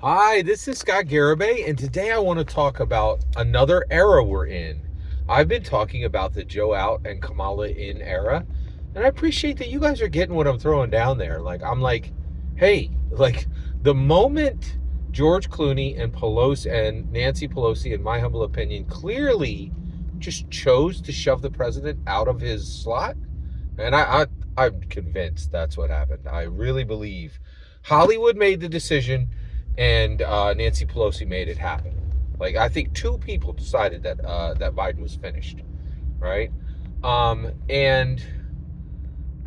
Hi, this is Scott Garibay, and today I want to talk about another era we're in. I've been talking about the Joe Out and Kamala in era, and I appreciate that you guys are getting what I'm throwing down there. Hey, the moment George Clooney and Pelosi and Nancy Pelosi, in my humble opinion, clearly just chose to shove the president out of his slot, and I'm convinced that's what happened. I really believe Hollywood made the decision, and Nancy Pelosi made it happen. Like, I think two people decided that Biden was finished, right? And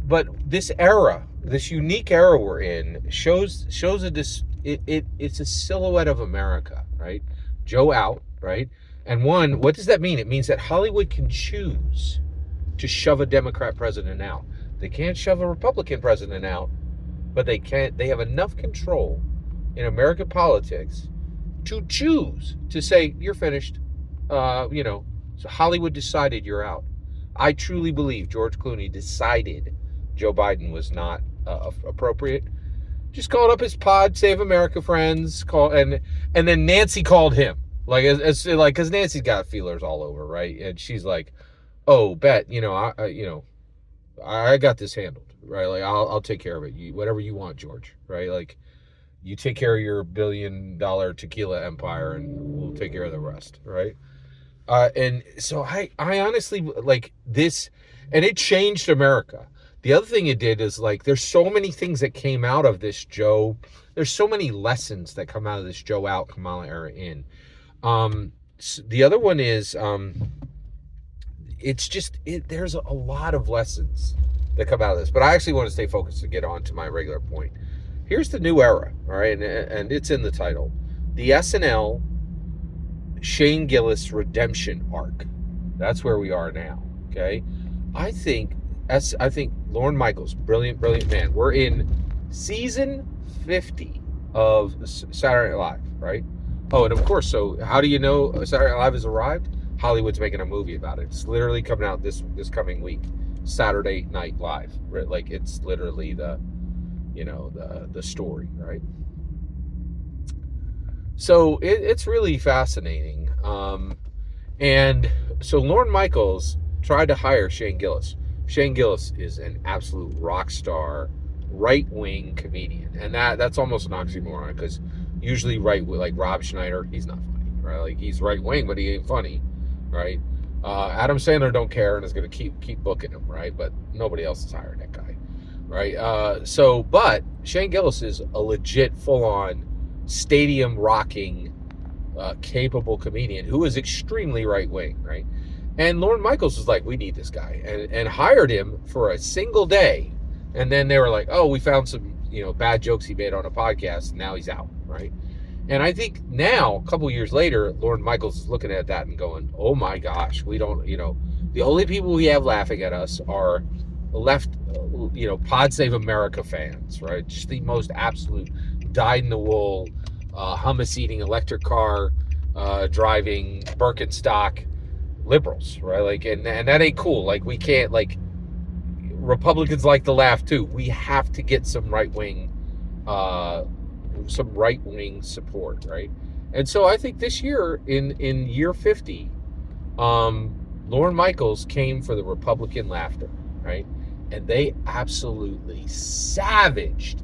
but this era, this unique era we're in, shows it's a silhouette of America, right? Joe Out, right? And one, what does that mean? It means that Hollywood can choose to shove a Democrat president out. They can't shove a Republican president out, but they have enough control in American politics to choose to say you're finished. So Hollywood decided you're out. I truly believe George Clooney decided Joe Biden was not appropriate. Just called up his pod, Save America friends, and then Nancy called him, because Nancy's got feelers all over, right? And she's like, "Oh, bet I got this handled, right? Like, I'll take care of it. Whatever you want, George, right? Like, you take care of your $1 billion tequila empire, and we'll take care of the rest, right?" And so I honestly like this, and it changed America. The other thing it did is, like, there's so many things that came out of this Joe. There's so many lessons that come out of this Joe Out Kamala era in. The other one is there's a lot of lessons that come out of this, but I actually want to stay focused to get on to my regular point. Here's the new era, all right, and it's in the title, the SNL Shane Gillis redemption arc. That's where we are now. Okay, I think Lorne Michaels, brilliant man. We're in season 50 of Saturday Night Live, right? Oh, and of course, so how do you know Saturday Night Live has arrived? Hollywood's making a movie about it. It's literally coming out this coming week. Saturday Night Live, right? Like, it's literally the story, right? So it's really fascinating. And so Lorne Michaels tried to hire Shane Gillis. Shane Gillis is an absolute rock star, right-wing comedian, and that's almost an oxymoron, because usually like Rob Schneider, he's not funny, right? Like, he's right-wing, but he ain't funny, right? Adam Sandler don't care and is going to keep booking him, right? But nobody else is hiring that guy, right? But Shane Gillis is a legit, full-on, stadium-rocking, capable comedian who is extremely right-wing, right? And Lorne Michaels was like, we need this guy, and hired him for a single day. And then they were like, oh, we found some, bad jokes he made on a podcast, and now he's out, right? And I think now, a couple years later, Lorne Michaels is looking at that and going, oh my gosh, we don't, the only people we have laughing at us are left, Pod Save America fans, right? Just the most absolute dyed-in-the-wool, hummus-eating, electric car driving, Birkenstock liberals, right? Like, and that ain't cool. Like, we can't, like, Republicans like to laugh too. We have to get some right-wing support, right? And so I think this year, in year 50, Lorne Michaels came for the Republican laughter, right? And they absolutely savaged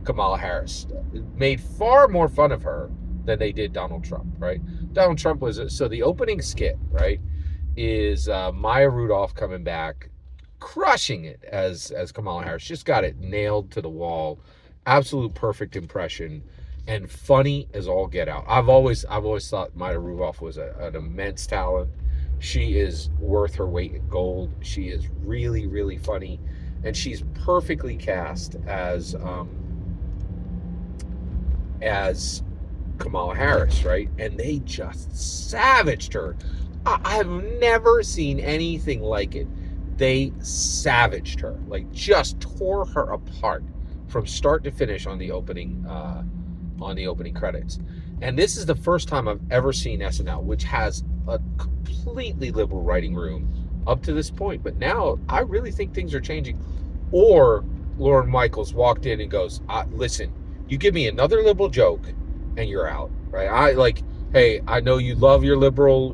Kamala Harris. Made far more fun of her than they did Donald Trump, right? Donald Trump so the opening skit, right, is Maya Rudolph coming back, crushing it as Kamala Harris. Just got it nailed to the wall. Absolute perfect impression, and funny as all get out. I've always thought Maya Rudolph was an immense talent. She is worth her weight in gold. She is really, really funny, and she's perfectly cast as Kamala Harris, right? And they just savaged her. I've never seen anything like it. They savaged her, like, just tore her apart from start to finish on the opening credits. And this is the first time I've ever seen SNL, which has a completely liberal writing room up to this point. But now I really think things are changing. Or Lorne Michaels walked in and goes, listen, You give me another liberal joke and you're out, right? I like, hey, I know you love your liberal,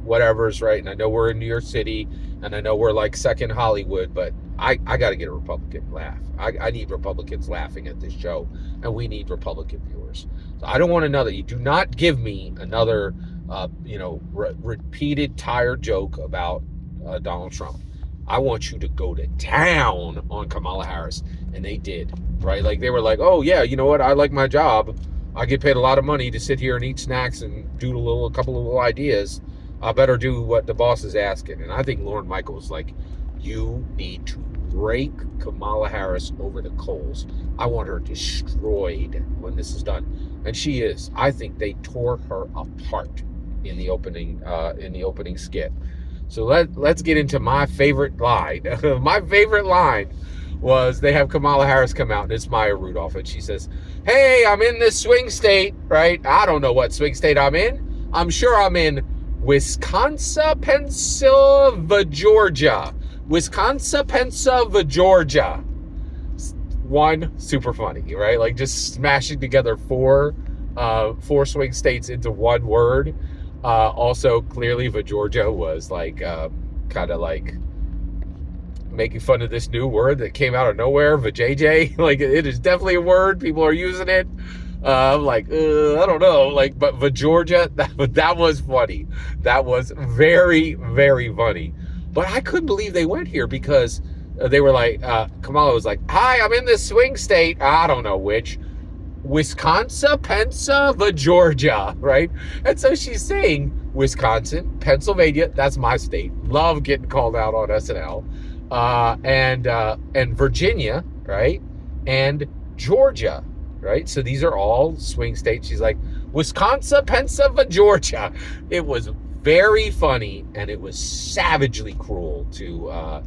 whatever's, right? And I know we're in New York City and I know we're like second Hollywood, but I got to get a Republican laugh. I need Republicans laughing at this show, and we need Republican viewers. So I don't want another. You do not give me another, repeated, tired joke about Donald Trump. I want you to go to town on Kamala Harris. And they did, right? Like, they were like, oh, yeah, you know what? I like my job. I get paid a lot of money to sit here and eat snacks and do a couple of little ideas. I better do what the boss is asking. And I think Lorne Michaels, like, you need to rake Kamala Harris over the coals. I want her destroyed when this is done. And she is. I think they tore her apart in the opening skit. So let's get into my favorite line. My favorite line was they have Kamala Harris come out, and it's Maya Rudolph, and she says, hey, I'm in this swing state, right? I don't know what swing state I'm in. I'm sure I'm in WisconsaPennyslVaGeorgia. WisconsaPennyslVaGeorgia. One, super funny, right? Like, just smashing together four swing states into one word. Also, clearly, VaGeorgia was like kind of like making fun of this new word that came out of nowhere, vajayjay. Like, it is definitely a word. People are using it. I'm like, I don't know. Like, but VaGeorgia, that was funny. That was very, very funny. But I couldn't believe they went here because they were like, Kamala was like, hi, I'm in this swing state. I don't know which. WisconsaPennyslVaGeorgia, right? And so she's saying Wisconsin, Pennsylvania, that's my state. Love getting called out on SNL. And Virginia, right? And Georgia, right? So these are all swing states. She's like, WisconsaPennyslVaGeorgia. It was very funny, and it was savagely cruel to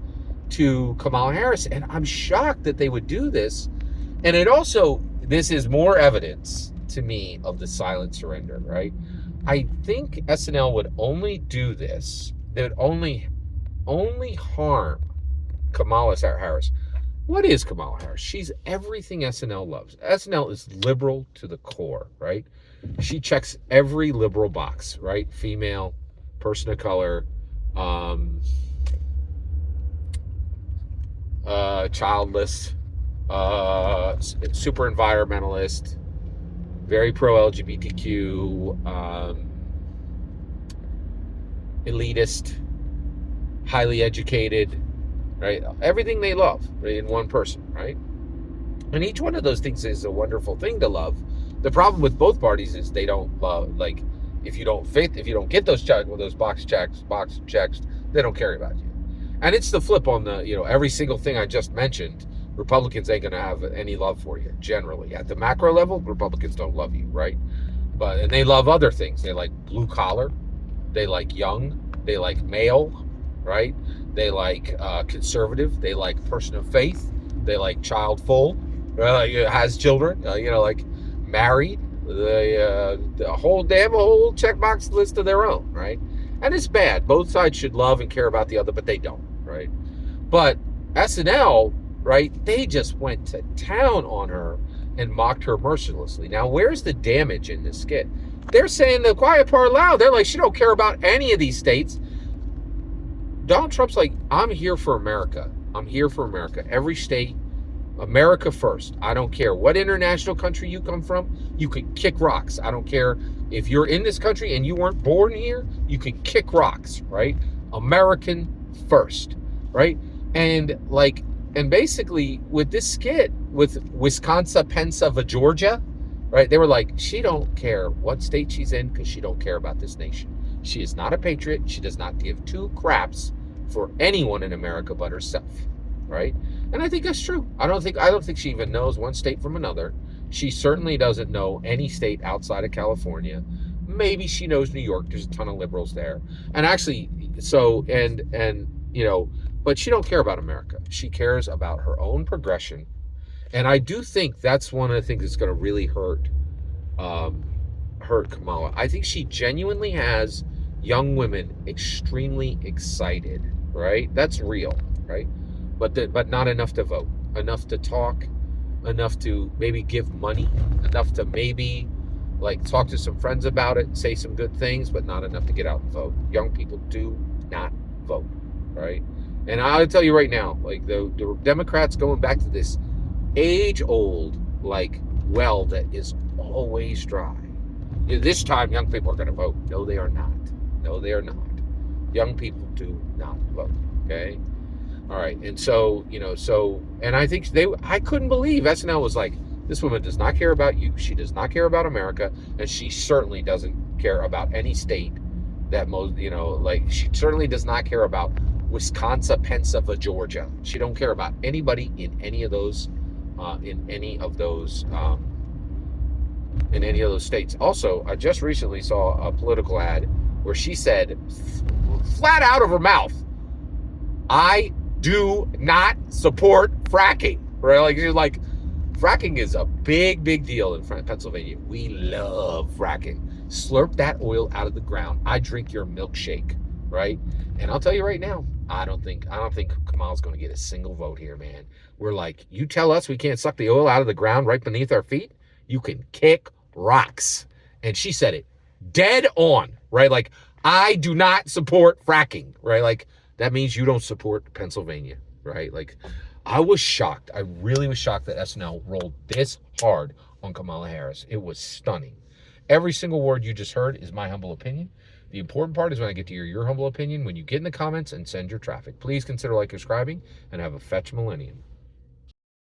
Kamala Harris. And I'm shocked that they would do this. And this is more evidence to me of the silent surrender, right? I think SNL would only do this. They would only harm Kamala Harris. What is Kamala Harris? She's everything SNL loves. SNL is liberal to the core, right? She checks every liberal box, right? Female, person of color, childless, super environmentalist, very pro LGBTQ, elitist, highly educated, right? Everything they love, right, in one person, right? And each one of those things is a wonderful thing to love. The problem with both parties is they don't love, like, if you don't get those box checks, they don't care about you. And it's the flip on the, every single thing I just mentioned. Republicans ain't going to have any love for you, generally. At the macro level, Republicans don't love you, right? And they love other things. They like blue collar. They like young. They like male, right? They like conservative. They like person of faith. They like child full, has children, like married. A whole checkbox list of their own, right? And it's bad. Both sides should love and care about the other, but they don't, right? But SNL, right, they just went to town on her and mocked her mercilessly. Now, where's the damage in this skit? They're saying the quiet part loud. They're like, she don't care about any of these states. Donald Trump's like, I'm here for America. I'm here for America. Every state, America first. I don't care what international country you come from. You can kick rocks. I don't care if you're in this country and you weren't born here. You can kick rocks, right? American first, right? And basically with this skit with WisconsaPennyslVaGeorgia, right? They were like, she don't care what state she's in because she don't care about this nation. She is not a patriot. She does not give two craps for anyone in America but herself, right? And I think that's true. I don't think she even knows one state from another. She certainly doesn't know any state outside of California. Maybe she knows New York. There's a ton of liberals there. And actually, but she don't care about America. She cares about her own progression. And I do think that's one of the things that's going to really hurt Kamala. I think she genuinely has young women extremely excited, right? That's real, right? But not enough to vote, enough to talk, enough to maybe give money, enough to maybe like talk to some friends about it, say some good things, but not enough to get out and vote. Young people do not vote, right? And I'll tell you right now, like the Democrats going back to this age-old like well that is always dry. This time, young people are going to vote. No, they are not. No, they are not. Young people do not vote. Okay. All right. And so, and I think I couldn't believe SNL was like, this woman does not care about you. She does not care about America. And she certainly doesn't care about any state that like she certainly does not care about WisconsaPennyslVaGeorgia. She don't care about anybody in any of those, in any of those states. Also, I just recently saw a political ad where she said flat out of her mouth, I do not support fracking, right? Like, you're like, fracking is a big, big deal in Pennsylvania. We love fracking. Slurp that oil out of the ground. I drink your milkshake, right? And I'll tell you right now, I don't think Kamala's going to get a single vote here, man. We're like, you tell us we can't suck the oil out of the ground right beneath our feet? You can kick rocks. And she said it dead on, right? Like, I do not support fracking, right? Like, that means you don't support Pennsylvania, right? Like, I was shocked. I really was shocked that SNL rolled this hard on Kamala Harris. It was stunning. Every single word you just heard is my humble opinion. The important part is when I get to hear your humble opinion when you get in the comments and send your traffic. Please consider subscribing, and have a fetch millennium.